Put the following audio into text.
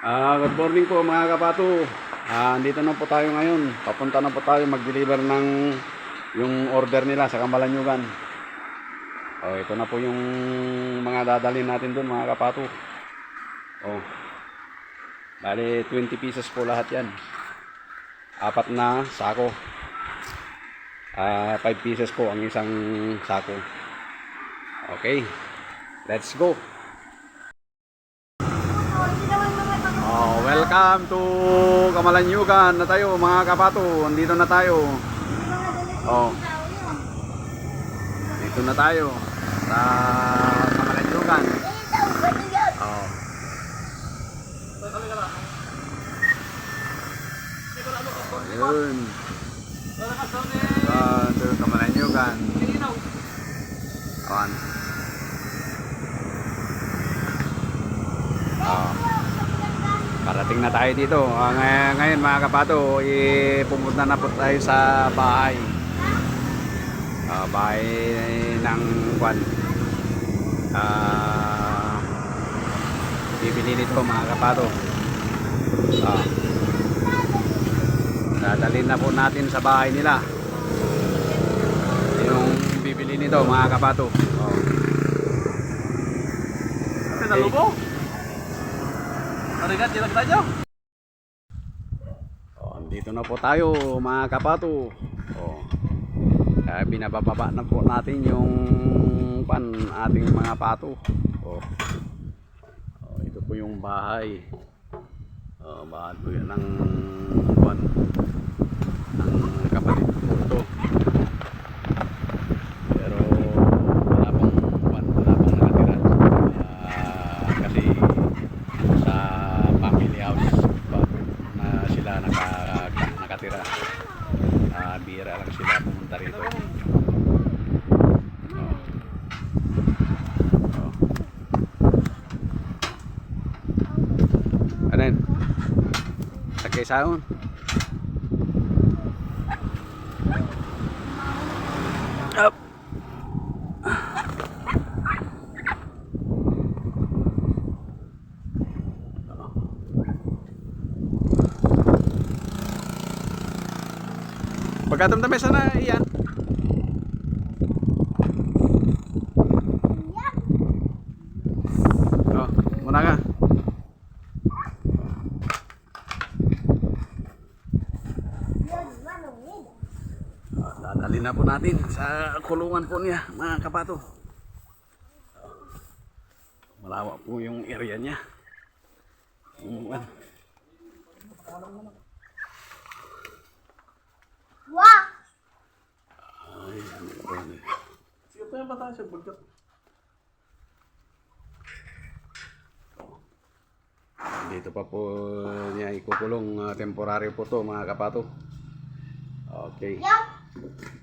Good morning po mga kapato. Andito na po tayo ngayon. Papunta na po tayo mag-deliver ng yung order nila sa Kamalanyugan. Ito na po yung mga dadalhin natin doon mga kapato. Bali 20 pieces po lahat yan. 4 na sako. 5 pieces po ang isang sako. Okay. Let's go. Welcome to Kamalanyugan na tayo mga kapato. Andito na tayo. Dito na tayo sa Kamalanyugan. Yun. Ito Kamalanyugan. Parating na tayo dito. Ngayon mga kapato, pumunta na po tayo sa bahay. Bahay ng kwan. Bibili nito mga kapato. Dadalhin na po natin sa bahay nila. Yung bibili nito mga kapato. Nalubo? Arigat, jelas tayo. Andito na po tayo mga kapato. Binababa na po natin yung ating mga pato. Ito po yung bahay. Bahay po yan ng kapatid po ito. Pero wala pong nakatira. Kasi sa family house na sila nakatira. Bira lang sila pumunta rito. Ano yun? Sakay saon. Up. Pagkatamdamay sana iyan. Muna ka. Dadalhin na po natin sa kulungan po niya mga kapato. Malawak po yung area niya. Wah! Ay, ano ba yun eh. Siapa yang patah siya bagkat? Dito pa po niya ikukulong, temporary po to mga kapato. Okay. Yup!